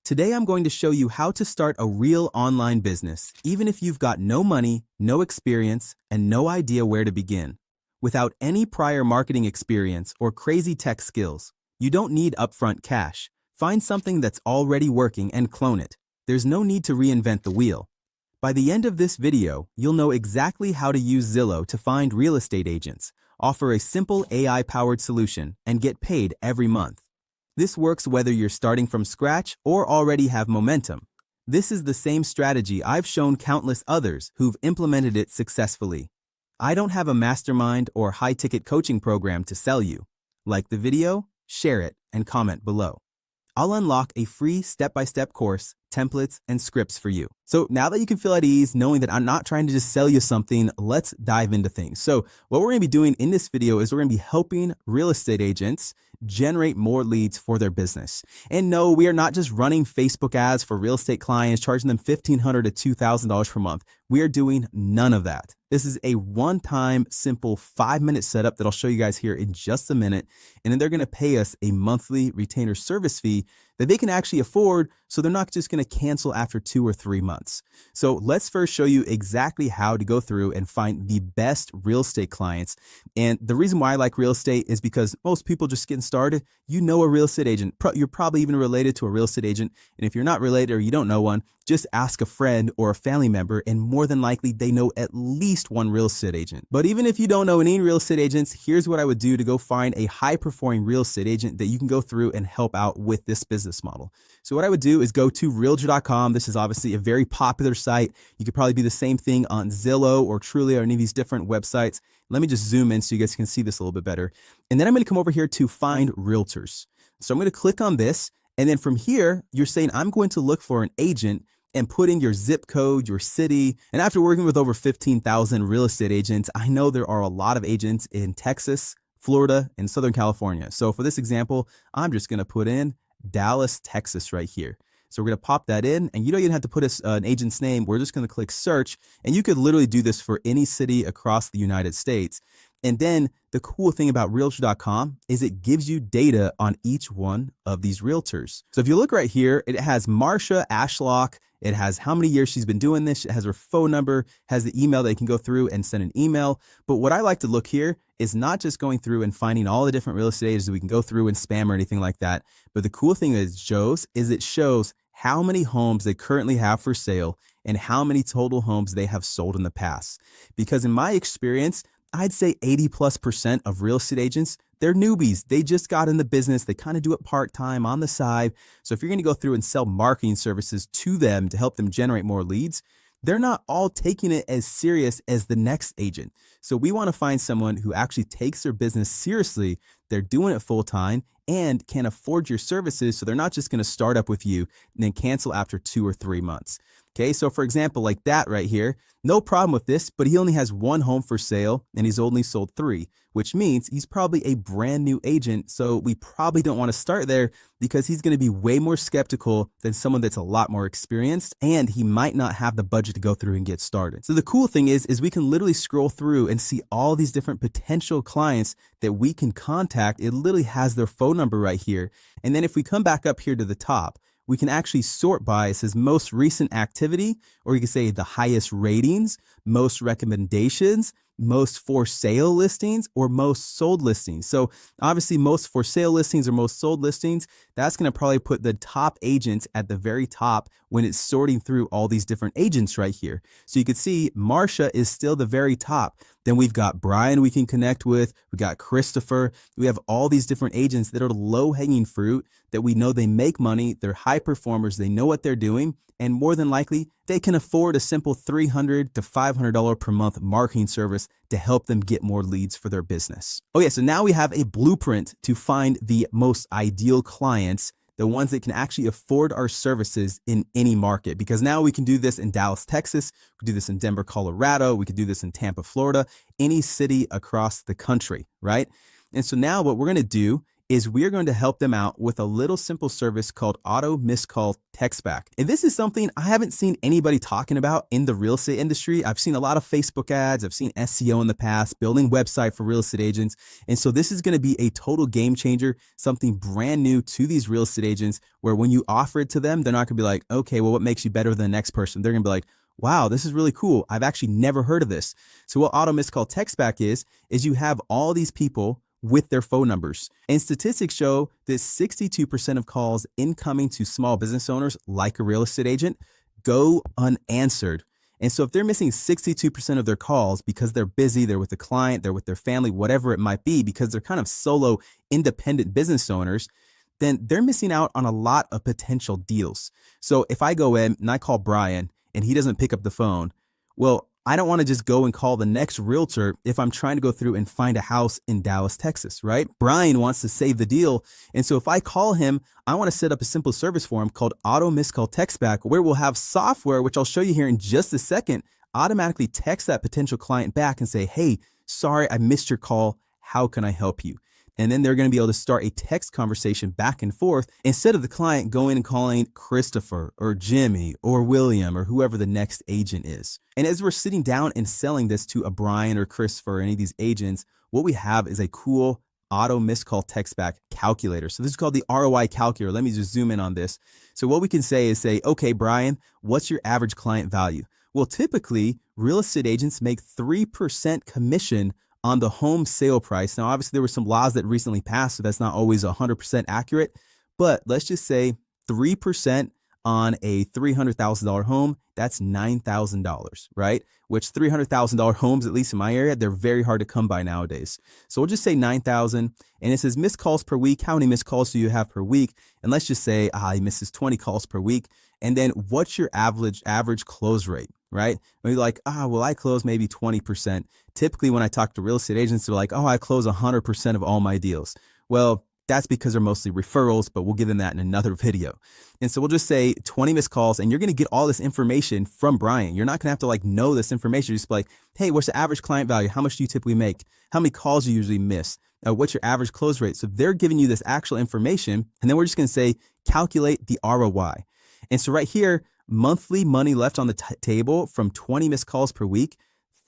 Today I'm going to show you how to start a real online business, even if you've got no money, no experience, and no idea where to begin. Without any prior marketing experience or crazy tech skills, you don't need upfront cash. Find something that's already working and clone it. There's no need to reinvent the wheel. By the end of this video, you'll know exactly how to use Zillow to find real estate agents, offer a simple AI-powered solution, and get paid every month. This works whether you're starting from scratch or already have momentum. This is the same strategy I've shown countless others who've implemented it successfully. I don't have a mastermind or high-ticket coaching program to sell you. Like the video, share it, and comment below. I'll unlock a free step-by-step course, templates, and scripts for you. So now that you can feel at ease knowing that I'm not trying to just sell you something, let's dive into things. So what we're going to be doing in this video is we're going to be helping real estate agents generate more leads for their business. And no, we are not just running Facebook ads for real estate clients, charging them $1,500 to $2,000 per month. We are doing none of that. This is a one-time, simple 5-minute setup that I'll show you guys here in just a minute. And then they're going to pay us a monthly retainer service fee that they can actually afford, so they're not just going to cancel after 2 or 3 months. So let's first show you exactly how to go through and find the best real estate clients. And the reason why I like real estate is because most people just getting started, you know a real estate agent. You're probably even related to a real estate agent. And if you're not related or you don't know one, just ask a friend or a family member, and more than likely they know at least one real estate agent. But even if you don't know any real estate agents, here's what I would do to go find a high-performing real estate agent that you can go through and help out with this business model. So what I would do is go to realtor.com. This is obviously a very popular site. You could probably do the same thing on Zillow or Trulia or any of these different websites. Let me just zoom in so you guys can see this a little bit better. And then I'm going to come over here to find realtors. So I'm going to click on this. And then from here, you're saying I'm going to look for an agent and put in your zip code, your city. And after working with over 15,000 real estate agents, I know there are a lot of agents in Texas, Florida, and Southern California. So for this example, I'm just going to put in Dallas, Texas right here. So we're going to pop that in, and you don't even have to put an agent's name. We're just going to click search, and you could literally do this for any city across the United States. And then the cool thing about realtor.com is it gives you data on each one of these realtors. So if you look right here, it has Marsha Ashlock. It has how many years she's been doing this. It has her phone number, has the email that you can go through and send an email. But what I like to look here is not just going through and finding all the different real estate agents that we can go through and spam or anything like that. But the cool thing it shows how many homes they currently have for sale and how many total homes they have sold in the past. Because in my experience, I'd say 80+% of real estate agents, they're newbies. They just got in the business. They kind of do it part-time on the side. So if you're going to go through and sell marketing services to them to help them generate more leads, they're not all taking it as serious as the next agent. So we want to find someone who actually takes their business seriously. They're doing it full-time and can afford your services. So they're not just going to start up with you and then cancel after 2 or 3 months. Okay, so for example, like that right here, no problem with this, but he only has 1 home for sale and he's only sold 3, which means he's probably a brand new agent. So we probably don't want to start there because he's going to be way more skeptical than someone that's a lot more experienced, and he might not have the budget to go through and get started. So the cool thing is we can literally scroll through and see all these different potential clients that we can contact. It literally has their phone number right here. And then if we come back up here to the top, we can actually sort by, it says most recent activity, or you can say the highest ratings, most recommendations, most for sale listings, or most sold listings. So obviously most for sale listings or most sold listings, that's going to probably put the top agents at the very top when it's sorting through all these different agents right here. So you can see Marsha is still the very top. Then we've got Brian we can connect with. We got Christopher. We have all these different agents that are low hanging fruit that we know they make money. They're high performers. They know what they're doing. And more than likely, they can afford a simple $300 to $500 per month marketing service to help them get more leads for their business. Okay, so now we have a blueprint to find the most ideal clients, the ones that can actually afford our services in any market. Because now we can do this in Dallas, Texas. We can do this in Denver, Colorado. We could do this in Tampa, Florida, any city across the country, right? And so now what we're going to do is we are going to help them out with a little simple service called auto missed call text back. And this is something I haven't seen anybody talking about in the real estate industry. I've seen a lot of Facebook ads. I've seen SEO in the past, building website for real estate agents. And so this is going to be a total game changer, something brand new to these real estate agents, where when you offer it to them, they're not going to be like, okay, well, what makes you better than the next person? They're going to be like, wow, this is really cool. I've actually never heard of this. So what auto missed call text back is you have all these people with their phone numbers. And statistics show that 62% of calls incoming to small business owners, like a real estate agent, go unanswered. And so if they're missing 62% of their calls because they're busy, they're with a client, they're with their family, whatever it might be, because they're kind of solo independent business owners, then they're missing out on a lot of potential deals. So if I go in and I call Brian and he doesn't pick up the phone, well, I don't want to just go and call the next realtor if I'm trying to go through and find a house in Dallas, Texas, right? Brian wants to save the deal. And so if I call him, I want to set up a simple service for him called auto missed call text back, where we'll have software, which I'll show you here in just a second, automatically text that potential client back and say, hey, sorry, I missed your call. How can I help you? And then they're going to be able to start a text conversation back and forth instead of the client going and calling Christopher or Jimmy or William or whoever the next agent is. And as we're sitting down and selling this to a Brian or Christopher or any of these agents, what we have is a cool auto missed call text back calculator. So this is called the ROI calculator. Let me just zoom in on this. So what we can say is okay, Brian, what's your average client value? Well, typically real estate agents make 3% commission on the home sale price. Now, obviously, there were some laws that recently passed, so that's not always 100% accurate. But let's just say 3% on a $300,000 home, that's $9,000, right? Which $300,000 homes, at least in my area, they're very hard to come by nowadays. So we'll just say 9,000, and it says missed calls per week. How many missed calls do you have per week? And let's just say he misses 20 calls per week. And then what's your average close rate, right? Maybe like, well, I close maybe 20%. Typically, when I talk to real estate agents, they're like, I close 100% of all my deals. Well, that's because they're mostly referrals, but we'll give them that in another video. And so we'll just say 20 missed calls, and you're going to get all this information from Brian. You're not going to have to know this information. You're just like, hey, what's the average client value? How much do you typically make? How many calls do you usually miss? What's your average close rate? So they're giving you this actual information, and then we're just going to say, calculate the ROI. And so right here, monthly money left on the table from 20 missed calls per week,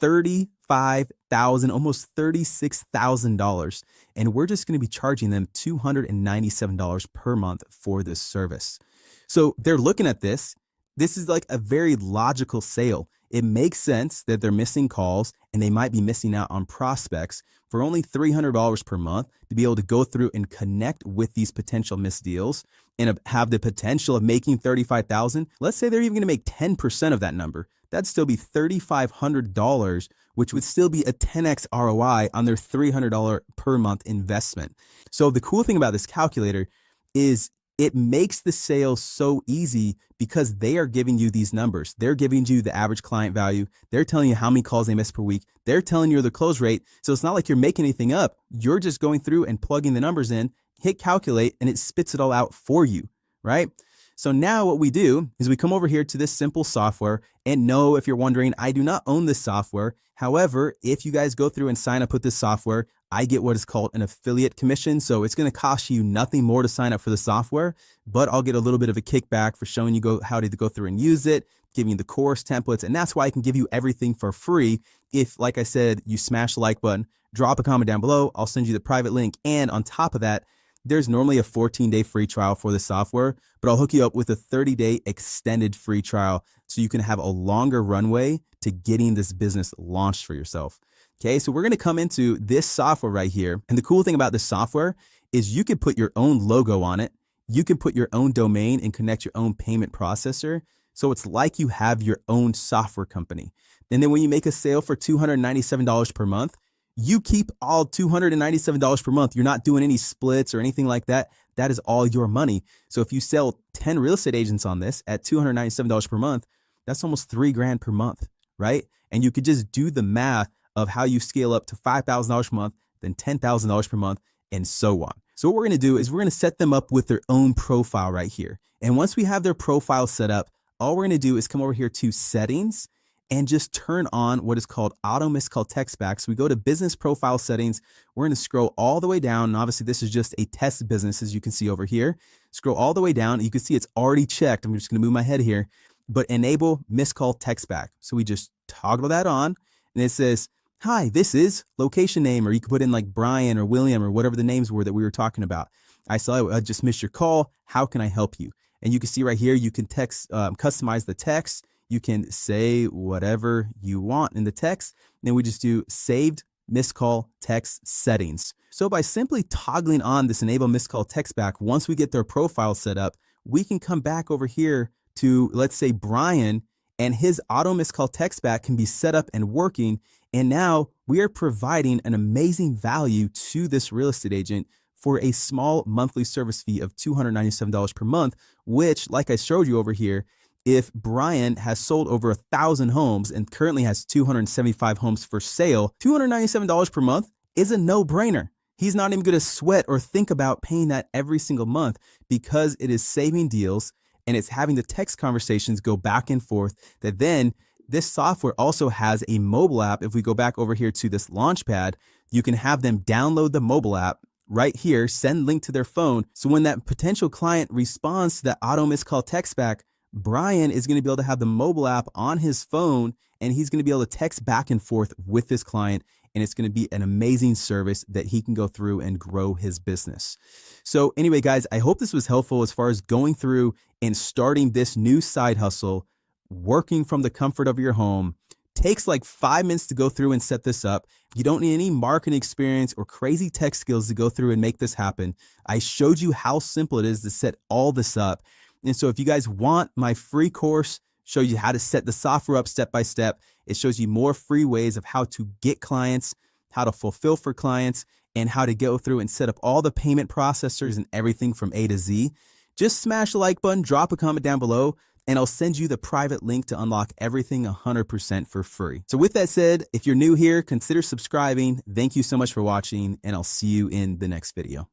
$35,000, almost $36,000. And we're just going to be charging them $297 per month for this service. So they're looking at this. This is like a very logical sale. It makes sense that they're missing calls and they might be missing out on prospects for only $300 per month to be able to go through and connect with these potential missed deals and have the potential of making $35,000. Let's say they're even going to make 10% of that number. That'd still be $3,500, which would still be a 10x ROI on their $300 per month investment. So the cool thing about this calculator is it makes the sale so easy because they are giving you these numbers. They're giving you the average client value. They're telling you how many calls they miss per week. They're telling you the close rate. So it's not like you're making anything up. You're just going through and plugging the numbers in, hit calculate, and it spits it all out for you, right? So now what we do is we come over here to this simple software. And no, if you're wondering, I do not own this software. However, if you guys go through and sign up with this software, I get what is called an affiliate commission. So it's going to cost you nothing more to sign up for the software, but I'll get a little bit of a kickback for showing you how to go through and use it, giving you the course templates. And that's why I can give you everything for free. If, like I said, you smash the like button, drop a comment down below, I'll send you the private link. And on top of that, there's normally a 14-day free trial for the software, but I'll hook you up with a 30-day extended free trial so you can have a longer runway to getting this business launched for yourself. Okay, so we're going to come into this software right here. And the cool thing about this software is you can put your own logo on it. You can put your own domain and connect your own payment processor. So it's like you have your own software company. And then when you make a sale for $297 per month, you keep all $297 per month. You're not doing any splits or anything like that. That is all your money. So if you sell 10 real estate agents on this at $297 per month, that's almost $3,000 per month, right? And you could just do the math of how you scale up to $5,000 per month, then $10,000 per month, and so on. So what we're going to do is we're going to set them up with their own profile right here. And once we have their profile set up, all we're going to do is come over here to settings, and just turn on what is called auto missed call text back. So we go to business profile settings. We're going to scroll all the way down. And obviously this is just a test business, as you can see over here. Scroll all the way down. You can see it's already checked. I'm just going to move my head here, but enable missed call text back. So we just toggle that on, and it says, hi, this is location name, or you could put in like Brian or William or whatever the names were that we were talking about. I just missed your call. How can I help you? And you can see right here, you can customize the text. You can say whatever you want in the text. And then we just do saved missed call text settings. So by simply toggling on this enable missed call text back, once we get their profile set up, we can come back over here to, let's say, Brian, and his auto missed call text back can be set up and working. And now we are providing an amazing value to this real estate agent for a small monthly service fee of $297 per month, which, like I showed you over here, if Brian has sold over 1,000 homes and currently has 275 homes for sale, $297 per month is a no-brainer. He's not even going to sweat or think about paying that every single month, because it is saving deals and it's having the text conversations go back and forth. That then this software also has a mobile app. If we go back over here to this Launchpad, you can have them download the mobile app right here, send link to their phone. So when that potential client responds to that auto missed call text back, Brian is going to be able to have the mobile app on his phone, and he's going to be able to text back and forth with this client. And it's going to be an amazing service that he can go through and grow his business. So anyway, guys, I hope this was helpful as far as going through and starting this new side hustle, working from the comfort of your home. Takes like 5 minutes to go through and set this up. You don't need any marketing experience or crazy tech skills to go through and make this happen. I showed you how simple it is to set all this up. And so if you guys want my free course, show you how to set the software up step by step. It shows you more free ways of how to get clients, how to fulfill for clients, and how to go through and set up all the payment processors and everything from A to Z. Just smash the like button, drop a comment down below, and I'll send you the private link to unlock everything 100% for free. So with that said, if you're new here, consider subscribing. Thank you so much for watching, and I'll see you in the next video.